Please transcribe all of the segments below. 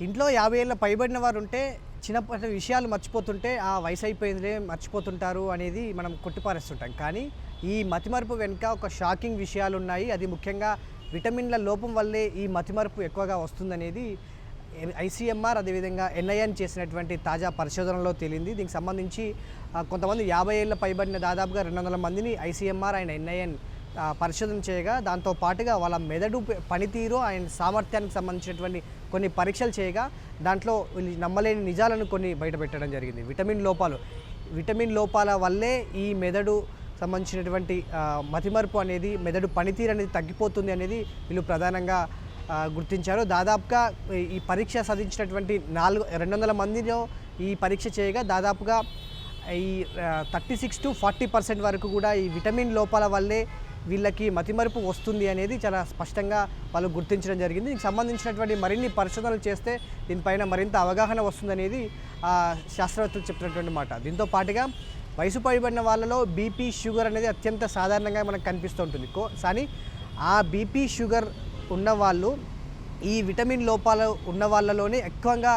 ఇంట్లో 50 ఏళ్ల పైబడిన వారు ఉంటే చిన్నప్పటి విషయాలు మర్చిపోతుంటే ఆ వయసు అయిపోయిందిలే మర్చిపోతుంటారు అనేది మనం కొట్టిపారేస్తుంటాం. కానీ ఈ మతిమరుపు వెనుక ఒక షాకింగ్ విషయాలు ఉన్నాయి. అది ముఖ్యంగా విటమిన్ల లోపం వల్లే ఈ మతిమరుపు ఎక్కువగా వస్తుందనేది ఐసీఎంఆర్ అదేవిధంగా ఎన్ఐఎన్ చేసినటువంటి తాజా పరిశోధనలో తేలింది. దీనికి సంబంధించి కొంతమంది 50 ఏళ్ల పైబడిన దాదాపుగా 200 మందిని ఐసీఎంఆర్ అండ్ ఎన్ఐఎన్ పరిశోధన చేయగా దాంతో పాటుగా వాళ్ళ మెదడు పనితీరు అండ్ సామర్థ్యానికి సంబంధించినటువంటి కొన్ని పరీక్షలు చేయగా దాంట్లో వీళ్ళు నమ్మలేని నిజాలను కొన్ని బయటపెట్టడం జరిగింది. విటమిన్ లోపాల వల్లే ఈ మెదడు సంబంధించినటువంటి మతిమరుపు అనేది, మెదడు పనితీరు అనేది తగ్గిపోతుంది అనేది వీళ్ళు ప్రధానంగా గుర్తించారు. దాదాపుగా ఈ పరీక్ష సాధించినటువంటి 200 మందిలో ఈ పరీక్ష చేయగా దాదాపుగా ఈ 36 to 40% వరకు కూడా ఈ విటమిన్ లోపాల వల్లే వీళ్ళకి మతిమరుపు వస్తుంది అనేది చాలా స్పష్టంగా వాళ్ళు గుర్తించడం జరిగింది. దీనికి సంబంధించినటువంటి మరిన్ని పరిశోధనలు చేస్తే దీనిపైన మరింత అవగాహన వస్తుందనేది శాస్త్రవేత్తలు చెప్తున్నటువంటి మాట. దీంతో పాటుగా వయసు పైబడిన వాళ్ళలో బీపీ, షుగర్ అనేది అత్యంత సాధారణంగా మనకు కనిపిస్తూ ఉంటుంది. కానీ ఆ బీపీ, షుగర్ ఉన్నవాళ్ళు ఈ విటమిన్ లోపాలు ఉన్న వాళ్ళలోనే ఎక్కువగా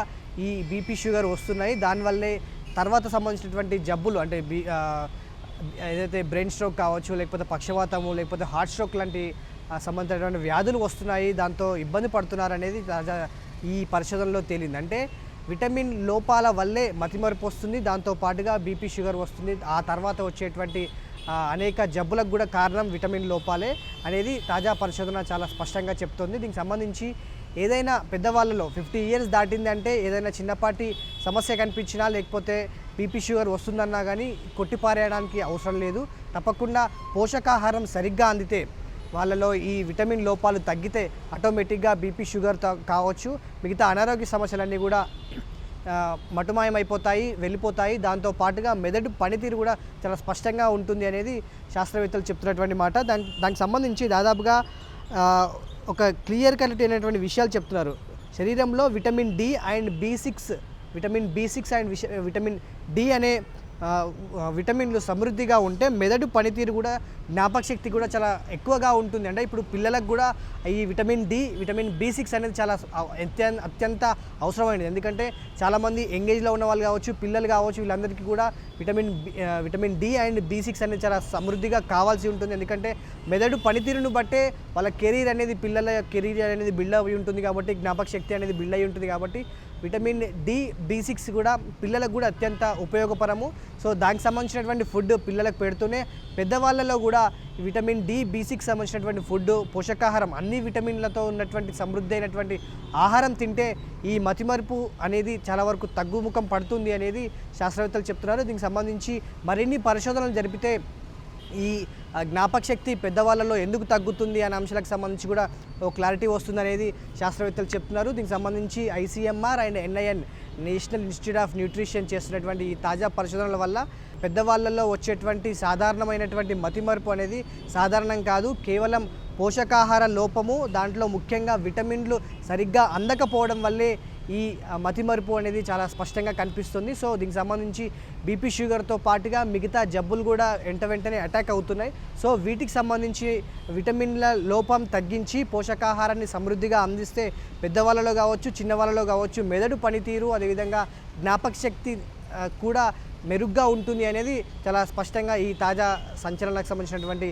ఈ బీపీ, షుగర్ వస్తున్నాయి. దానివల్లే తర్వాత సంబంధించినటువంటి జబ్బులు అంటే ఏదైతే బ్రెయిన్ స్ట్రోక్ కావచ్చు, లేకపోతే పక్షవాతము, లేకపోతే హార్ట్ స్ట్రోక్ లాంటి సంబంధించినటువంటి వ్యాధులు వస్తున్నాయి, దాంతో ఇబ్బంది పడుతున్నారు అనేది తాజా ఈ పరిశోధనలో తేలింది. అంటే విటమిన్ లోపాల వల్లే మతిమరుపు వస్తుంది, దాంతో పాటుగా బీపీ, షుగర్ వస్తుంది. ఆ తర్వాత వచ్చేటువంటి అనేక జబ్బులకు కూడా కారణం విటమిన్ లోపాలే అనేది తాజా పరిశోధన చాలా స్పష్టంగా చెప్తోంది. దీనికి సంబంధించి ఏదైనా పెద్దవాళ్ళలో 50 years దాటింది అంటే ఏదైనా చిన్నపాటి సమస్య కనిపించినా లేకపోతే బీపీ, షుగర్ వస్తుందన్నా కానీ కొట్టిపారేయడానికి అవసరం లేదు. తప్పకుండా పోషకాహారం సరిగ్గా అందితే వాళ్ళలో ఈ విటమిన్ లోపాలు తగ్గితే ఆటోమేటిక్గా బీపీ, షుగర్ కావచ్చు, మిగతా అనారోగ్య సమస్యలన్నీ కూడా మటుమాయమైపోతాయి, వెళ్ళిపోతాయి. దాంతో పాటుగా మెదడు పనితీరు కూడా చాలా స్పష్టంగా ఉంటుంది అనేది శాస్త్రవేత్తలు చెప్తున్నటువంటి మాట. దానికి సంబంధించి దాదాపుగా ఒక క్లియర్ కట్ అయినటువంటి విషయాలు చెప్తున్నారు. శరీరంలో vitamin D and B6 and vitamin D అనే విటమిన్లు సమృద్ధిగా ఉంటే మెదడు పనితీరు కూడా, జ్ఞాపకశక్తి కూడా చాలా ఎక్కువగా ఉంటుంది. అంటే ఇప్పుడు పిల్లలకు కూడా ఈ విటమిన్ B6 అనేది చాలా అత్యంత అవసరమైనది. ఎందుకంటే చాలామంది ఎంగేజ్లో ఉన్న వాళ్ళు కావచ్చు, పిల్లలు కావచ్చు, వీళ్ళందరికీ కూడా విటమిన్ డి అండ్ B6 అనేది చాలా సమృద్ధిగా కావాల్సి ఉంటుంది. ఎందుకంటే మెదడు పనితీరును బట్టే వాళ్ళ కెరీర్ అనేది, పిల్లల కెరీర్ అనేది బిల్డ్ అయి ఉంటుంది కాబట్టి, జ్ఞాపకశక్తి అనేది బిల్డ్ అయి ఉంటుంది కాబట్టి విటమిన్ డి, B6 కూడా పిల్లలకు కూడా అత్యంత ఉపయోగపరము. సో దానికి సంబంధించినటువంటి ఫుడ్ పిల్లలకు పెడుతూనే పెద్దవాళ్ళలో కూడా విటమిన్ డి, B6 సంబంధించినటువంటి ఫుడ్, పోషకాహారం, అన్ని విటమిన్లతో ఉన్నటువంటి సమృద్ధి అయినటువంటి ఆహారం తింటే ఈ మతిమరుపు అనేది చాలా వరకు తగ్గుముఖం పడుతుంది అనేది శాస్త్రవేత్తలు చెప్తున్నారు. దీనికి సంబంధించి మరిన్ని పరిశోధనలు జరిపితే ఈ జ్ఞాపకశక్తి పెద్దవాళ్ళలో ఎందుకు తగ్గుతుంది అనే అంశాలకు సంబంధించి కూడా ఒక క్లారిటీ వస్తుంది అనేది శాస్త్రవేత్తలు చెప్తున్నారు. దీనికి సంబంధించి ICMR and NIN national institute of nutrition చేస్తున్నటువంటి ఈ తాజా పరిశోధనల వల్ల పెద్దవాళ్ళల్లో వచ్చేటువంటి సాధారణమైనటువంటి మతిమరుపు అనేది సాధారణం కాదు, కేవలం పోషకాహార లోపము, దాంట్లో ముఖ్యంగా విటమిన్లు సరిగ్గా అందకపోవడం వల్లే ఈ మతిమరుపు అనేది చాలా స్పష్టంగా కనిపిస్తుంది. సో దీనికి సంబంధించి బీపీ, షుగర్తో పాటుగా మిగతా జబ్బులు కూడా వెంటనే అటాక్ అవుతున్నాయి. సో వీటికి సంబంధించి విటమిన్ల లోపం తగ్గించి పోషకాహారాన్ని సమృద్ధిగా అందిస్తే పెద్దవాళ్ళలో కావచ్చు, చిన్నవాళ్ళలో కావచ్చు మెదడు పనితీరు, అదేవిధంగా జ్ఞాపకశక్తి కూడా మెరుగ్గా ఉంటుంది అనేది చాలా స్పష్టంగా ఈ తాజా సంచలనాలకు సంబంధించినటువంటి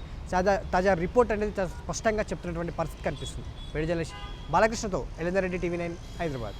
తాజా రిపోర్ట్ అనేది చాలా స్పష్టంగా చెప్తున్నటువంటి పరిస్థితి కనిపిస్తుంది. వేడి జర్నలిస్ట్ బాలకృష్ణతో ఎలిందర్ రెడ్డి, TV9 హైదరాబాద్.